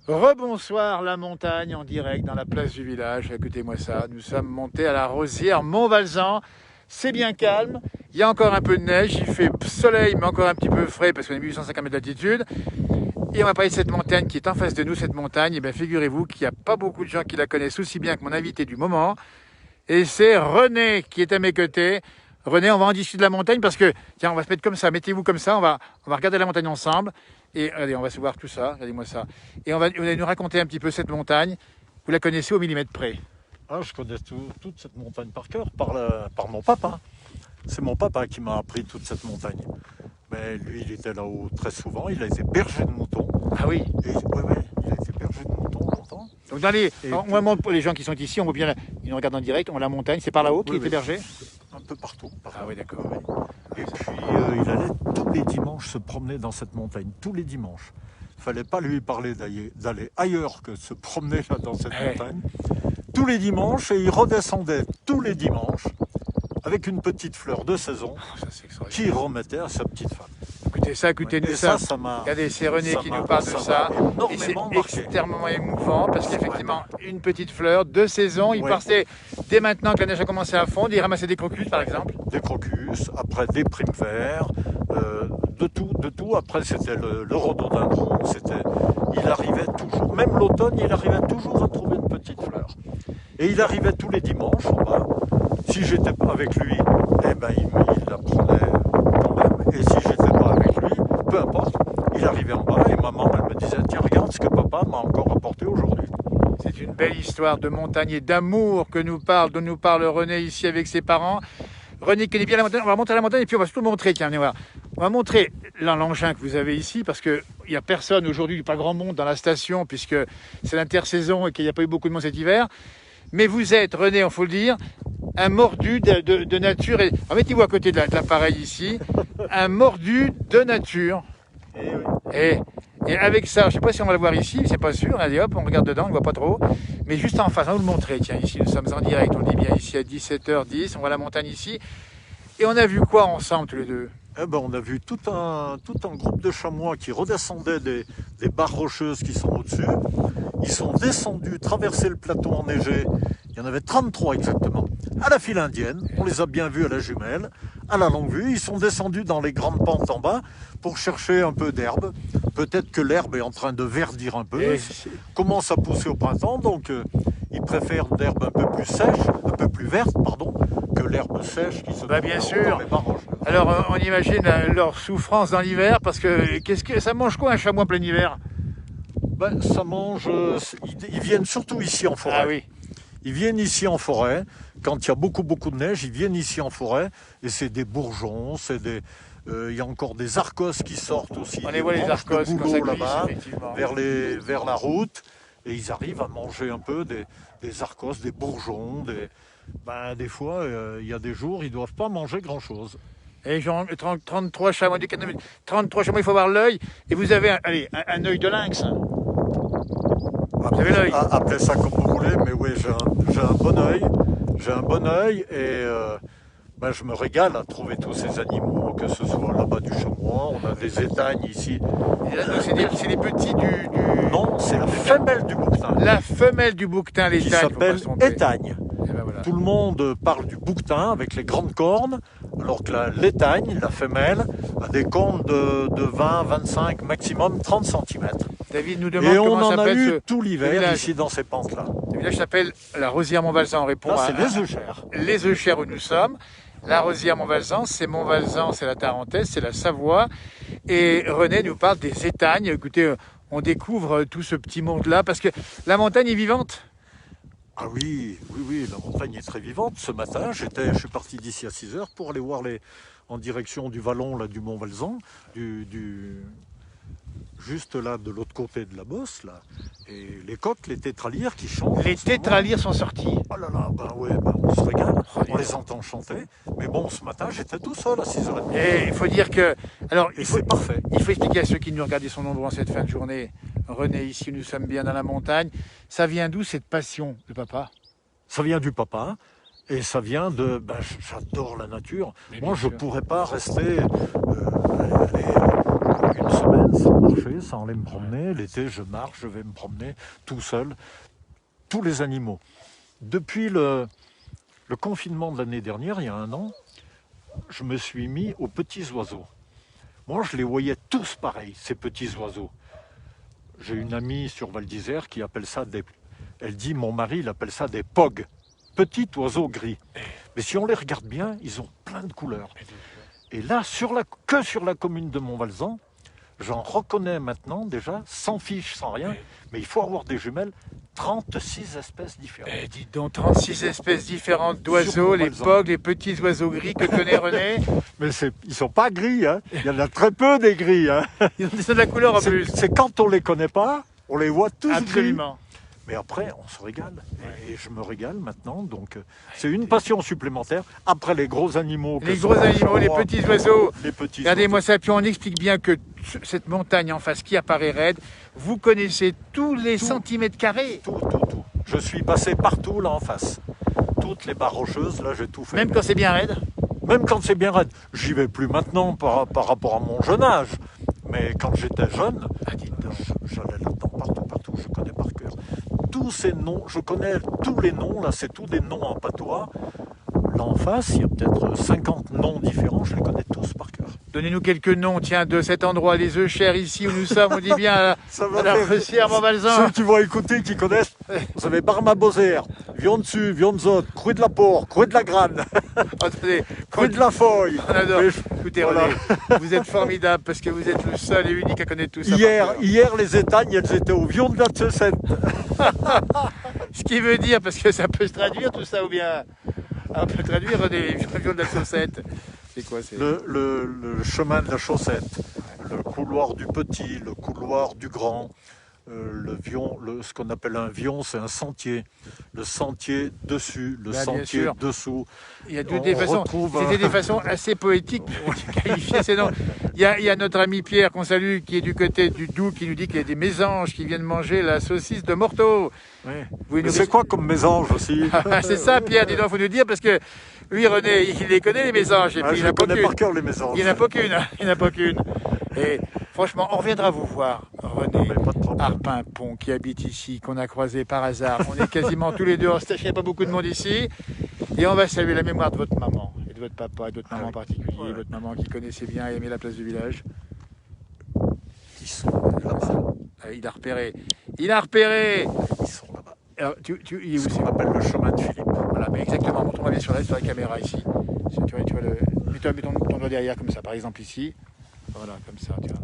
Rebonsoir la montagne en direct dans la place du village. Écoutez-moi ça, nous sommes montés à la Rosière Montvalzan. C'est bien calme, il y a encore un peu de neige, il fait soleil mais encore un petit peu frais parce qu'on est à 1850 mètres d'altitude. Et on va parler de cette montagne qui est en face de nous, cette montagne. Et bien figurez-vous qu'il n'y a pas beaucoup de gens qui la connaissent aussi bien que mon invité du moment. Et c'est René qui est à mes côtés. René, on va en discuter de la montagne parce que, tiens, on va se mettre comme ça, mettez-vous comme ça, on va regarder la montagne ensemble. Et regardez, on va se voir tout ça, regardez-moi ça. Et vous allez nous raconter un petit peu cette montagne. Vous la connaissez au millimètre près. Ah, je connais toute cette montagne par cœur, par mon papa. C'est mon papa qui m'a appris toute cette montagne. Mais lui, il était là-haut très souvent. Il a été berger de moutons. Ah oui. Oui, il a été berger de moutons longtemps. Donc on montre pour les gens qui sont ici, on voit bien, ils nous regardent en direct, on voit la montagne, c'est par là-haut qu'il était berger. Un peu partout. Ah oui, d'accord. Oui. Et puis, il allait tous les dimanches se promener dans cette montagne, tous les dimanches. Il fallait pas lui parler d'aller ailleurs que se promener là dans cette montagne. Tous les dimanches, et il redescendait tous les dimanches avec une petite fleur de saison qu'il remettait à sa petite femme. Écoutez-nous ça. Regardez, c'est René qui nous parle de ça. Et c'est extrêmement émouvant parce qu'effectivement, une petite fleur de saison, il partait dès maintenant que la neige a commencé à fondre, il ramassait des crocus par exemple. Des crocus, après des primes verts, de tout. Après c'était le rhododendron, il arrivait toujours, même l'automne, il arrivait toujours à trouver une petite fleur. Et il arrivait tous les dimanches en bas. Si j'étais pas avec lui, eh ben il la prenait quand même. Et si j'étais pas avec lui, peu importe, il arrivait en bas et maman elle me disait tiens regarde ce que papa m'a encore apporté aujourd'hui. C'est une belle histoire de montagne et d'amour dont nous parle René ici avec ses parents. René connaît bien la montagne, on va monter à la montagne et puis on va surtout montrer, tiens, venez voir. On va montrer l'engin que vous avez ici parce qu'il n'y a personne aujourd'hui, pas grand monde dans la station puisque c'est l'intersaison et qu'il n'y a pas eu beaucoup de monde cet hiver. Mais vous êtes, René, il faut le dire, un mordu de nature. Mettez-vous à côté de l'appareil ici, un mordu de nature. Et avec ça, je ne sais pas si on va le voir ici, c'est pas sûr. Allez hop, on regarde dedans, on ne voit pas trop. Mais juste en face, on va vous le montrer. Tiens, ici nous sommes en direct, on le dit bien ici à 17h10, on voit la montagne ici. Et on a vu quoi ensemble tous les deux? Eh ben, on a vu tout un groupe de chamois qui redescendaient des barres rocheuses qui sont au-dessus. Ils sont descendus, traversé le plateau enneigé. Il y en avait 33 exactement. À la file indienne, on les a bien vus à la jumelle, à la longue vue. Ils sont descendus dans les grandes pentes en bas pour chercher un peu d'herbe. Peut-être que l'herbe est en train de verdir un peu. Commence à pousser au printemps, donc ils préfèrent l'herbe un peu plus sèche, un peu plus verte, pardon, que l'herbe sèche qui se trouve bien dans sûr. les barres rocheuses. Alors on imagine leur souffrance dans l'hiver parce que ça mange quoi un chamois en plein hiver? Ben, ça mange. Ils viennent surtout ici en forêt. Ah oui. Ils viennent ici en forêt. Quand il y a beaucoup de neige, ils viennent ici en forêt. Et c'est des bourgeons, il y a encore des arcos qui sortent aussi. On les voit les arcos quand ça glisse, là-bas, effectivement. vers la route. Et ils arrivent à manger un peu des arcos, des bourgeons. Des fois, il y a des jours, ils ne doivent pas manger grand-chose. Et genre 33 chamois du 33 chamois, il faut avoir l'œil. Et vous avez un œil de lynx. Vous avez l'œil. Appelez ça comme vous voulez, mais oui, j'ai un bon œil. J'ai un bon œil et je me régale à trouver tous ces animaux, que ce soit là-bas du chamois, on a des étagnes ici. Et là, c'est les petits du... Non, c'est la femelle du bouquetin. La femelle du bouquetin, l'étagne. Qui s'appelle étagne. Ben voilà. Tout le monde parle du bouquetin avec les grandes cornes, alors que l'étagne, la femelle, a des cornes de 20, 25, maximum 30 cm. David nous demande comment ça s'appelle. Et on en a eu tout l'hiver ici dans ces pentes-là. Le village s'appelle la Rosière Montvalzan. On répond là, c'est les Euchères. Les Euchères où nous sommes. La Rosière Montvalzan, c'est la Tarentaise, c'est la Savoie. Et René nous parle des étagnes. Écoutez, on découvre tout ce petit monde-là parce que la montagne est vivante. Ah oui, la montagne est très vivante. Ce matin, je suis parti d'ici à 6h pour aller voir en direction du vallon là, du Montvalzan, juste là de l'autre côté de la bosse là, et les coqs, les tétralyres qui chantent. Les tétralyres sont sortis. Oh là là, on se régale, on les entend chanter. Mais bon, ce matin, j'étais tout seul à 6h30. Et il faut dire que... c'est parfait. Il faut expliquer à ceux qui nous regardent, ils sont nombreux en cette fin de journée. René, ici, nous sommes bien dans la montagne. Ça vient d'où cette passion de papa? Ça vient du papa. Et ça vient j'adore la nature. Moi, je ne pourrais pas rester une semaines sans marcher, sans aller me promener. L'été, je marche, je vais me promener tout seul. Tous les animaux. Depuis le confinement de l'année dernière, il y a 1 an, je me suis mis aux petits oiseaux. Moi, je les voyais tous pareils, ces petits oiseaux. J'ai une amie sur Val d'Isère qui appelle ça des... Elle dit, mon mari, il appelle ça des pogs, petits oiseaux gris. Mais si on les regarde bien, ils ont plein de couleurs. Et là, que sur la commune de Montvalzan, j'en reconnais maintenant déjà, sans fiche, sans rien, mais il faut avoir des jumelles, 36 espèces différentes. Dites donc, 36 espèces différentes d'oiseaux, les pogs, les petits oiseaux gris que connaît René. Mais ils ne sont pas gris, hein. Il y en a très peu des gris. Hein. Ils ont de la couleur en plus. C'est quand on ne les connaît pas, on les voit tous Absolument. gris. Mais après, on se régale. Et je me régale maintenant. Donc, c'est une passion supplémentaire. Après les gros animaux. Les gros animaux, les petits oiseaux. Regardez-moi oiseaux. ça. Puis on explique bien que cette montagne en face qui apparaît raide, vous connaissez tous les centimètres carrés. Tout. Je suis passé partout là en face. Toutes les barres rocheuses, là, j'ai tout fait. Même quand c'est bien raide. Même quand c'est bien raide. J'y vais plus maintenant par rapport à mon jeune âge. Mais quand j'étais jeune, j'allais là-dedans partout, je connais par cœur. Tous ces noms, je connais tous les noms, là c'est tous des noms en patois. Là en face, il y a peut-être 50 noms différents, je les connais tous par cœur. Donnez-nous quelques noms, tiens, de cet endroit, les Euchères, ici où nous sommes, on dit bien à la Ressière, Montvalzan. Ceux qui vont écouter, qui connaissent, vous avez Barma-Boser, Vion-Dessus, Vion-Zot, Cruy de la Port, Cruy de la Grane, Attendez, Cruy de la Feuille. on adore. Écoutez, voilà. René, vous êtes formidable parce que vous êtes le seul et unique à connaître tout ça. Hier, les étagnes, elles étaient au Vion de la Tsesette. Ce qui veut dire, parce que ça peut se traduire tout ça, ou bien on peut traduire René, le Vion de la Chaussette. C'est quoi le chemin de la Chaussette, le couloir du petit, le couloir du grand. Ce qu'on appelle un vion, c'est un sentier. Le sentier dessus, le sentier dessous. Il y a des façons. C'était des façons assez poétiques pour qualifier ces noms. Il y a notre ami Pierre qu'on salue, qui est du côté du Doubs, qui nous dit qu'il y a des mésanges qui viennent manger la saucisse de Morteau. Oui. C'est quoi comme mésange aussi? C'est ça, Pierre. Dis donc, faut nous dire parce que lui, René, il les connaît les mésanges. Et puis je connais par cœur les mésanges. Il n'y en a pas qu'une. Il n'y en a pas qu'une. Et franchement, on reviendra vous voir, René Arpin-Pont, qui habite ici, qu'on a croisé par hasard. On est quasiment tous les deux en stage, il n'y a pas beaucoup de monde ici. Et on va saluer la mémoire de votre maman, et de votre papa, et de votre maman en particulier, votre maman qui connaissait bien et aimait la place du village. Ils sont là-bas. Il a repéré. Il a repéré. Ils sont là-bas. Alors, ce qu'on appelle le chemin de Philippe. Voilà, mais exactement. Montre-moi bien sur la caméra ici. Tu vois mets ton doigt derrière comme ça, par exemple ici. Voilà, comme ça, tu vois.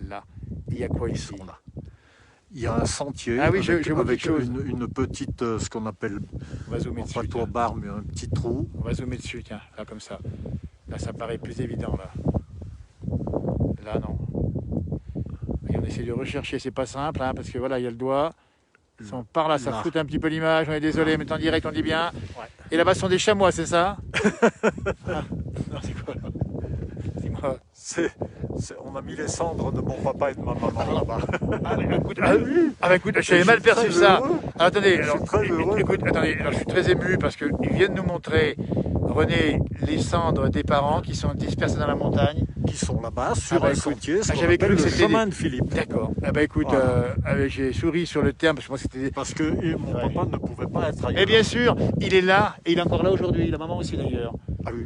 Là. Il y a quoi ici? Là. Il y a un sentier je vois avec quelque chose. une petite, ce qu'on appelle, on va zoomer dessus, pas barre, mais un petit trou. On va zoomer dessus, tiens, là comme ça. Là, ça paraît plus évident, là. Là, non. Et on essaie de rechercher, c'est pas simple, hein, parce que voilà, il y a le doigt. Si on part là, ça fout un petit peu l'image, on est désolé, mais en direct, on dit bien. Ouais. Et là-bas, ce sont des chamois, c'est ça? Non, c'est quoi là? Dis-moi. On a mis les cendres de mon papa et de ma maman là-bas. Écoute, j'avais mal perçu ça. Alors, attendez, je suis très heureux. Je suis très ému parce qu'ils viennent nous montrer, René, les cendres des parents qui sont dispersés dans la montagne. Qui sont là-bas, sur un sentier, j'avais cru que le chemin de Philippe. D'accord. Écoute, j'ai souri sur le terme parce que moi c'était... Parce que mon papa ne pouvait pas être ailleurs. Et bien sûr, il est là et il est encore là aujourd'hui, la maman aussi d'ailleurs. Ah oui.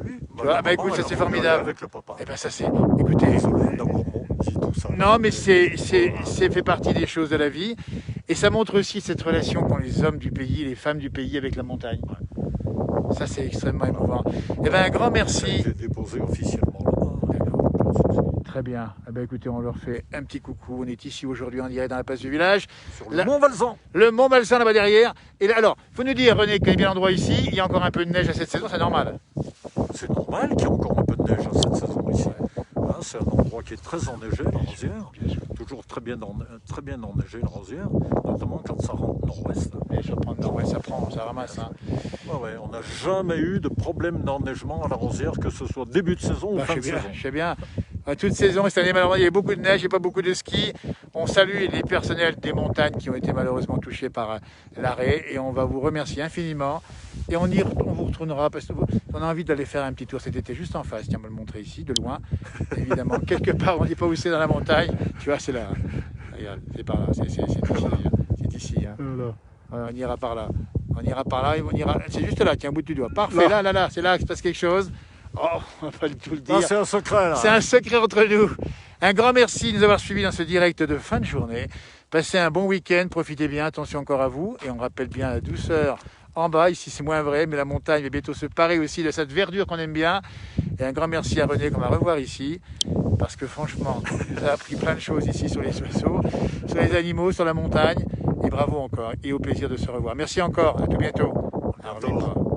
Écoute, ça c'est formidable. Avec le papa. Ça c'est... Écoutez... Tout ça. Non, mais c'est fait partie des choses de la vie. Et ça montre aussi cette relation qu'ont les hommes du pays, les femmes du pays avec la montagne. Ça, c'est extrêmement émouvant. Un grand merci. J'ai déposé officiellement là-bas. Très bien. Écoutez, on leur fait un petit coucou. On est ici aujourd'hui en direct dans la place du village. Sur le Mont-Valzan. Le Mont-Valzan là-bas derrière. Et là, alors, faut nous dire, René, connaît bien l'endroit ici. Il y a encore un peu de neige à cette saison, c'est normal. C'est normal qu'il y ait encore un peu de neige à cette saison ici. C'est un endroit qui est très enneigé, la Rosière. Toujours très bien enneigé, la Rosière, notamment quand ça rentre nord-ouest. Et ça prend nord-ouest, ça ramasse. Hein. On n'a jamais eu de problème d'enneigement à la Rosière, que ce soit début de saison ou fin de saison. Je sais bien. à toute saison. Et cette année, malheureusement, il y a beaucoup de neige et pas beaucoup de ski. On salue les personnels des montagnes qui ont été malheureusement touchés par l'arrêt. Et on va vous remercier infiniment. Et on vous retournera parce qu'on a envie d'aller faire un petit tour cet été juste en face. Tiens, on va le montrer ici, de loin. Évidemment, quelque part, on ne dit pas où c'est dans la montagne. Tu vois, c'est là. Regarde, c'est par là. C'est ici. C'est ici. Hein. On ira par là. On ira par là et on ira. C'est juste là, tiens, au bout du doigt. Parfait, là, c'est là qu'il se passe quelque chose. Oh, on va pas du tout le dire. C'est un secret là. C'est un secret entre nous. Un grand merci de nous avoir suivis dans ce direct de fin de journée. Passez un bon week-end, profitez bien, attention encore à vous. Et on rappelle bien la douceur en bas. Ici, c'est moins vrai, mais la montagne va bientôt se parer aussi de cette verdure qu'on aime bien. Et un grand merci à René qu'on va revoir ici. Parce que franchement, il nous a appris plein de choses ici sur les oiseaux, sur les animaux, sur la montagne. Et bravo encore. Et au plaisir de se revoir. Merci encore. À tout bientôt. À bientôt.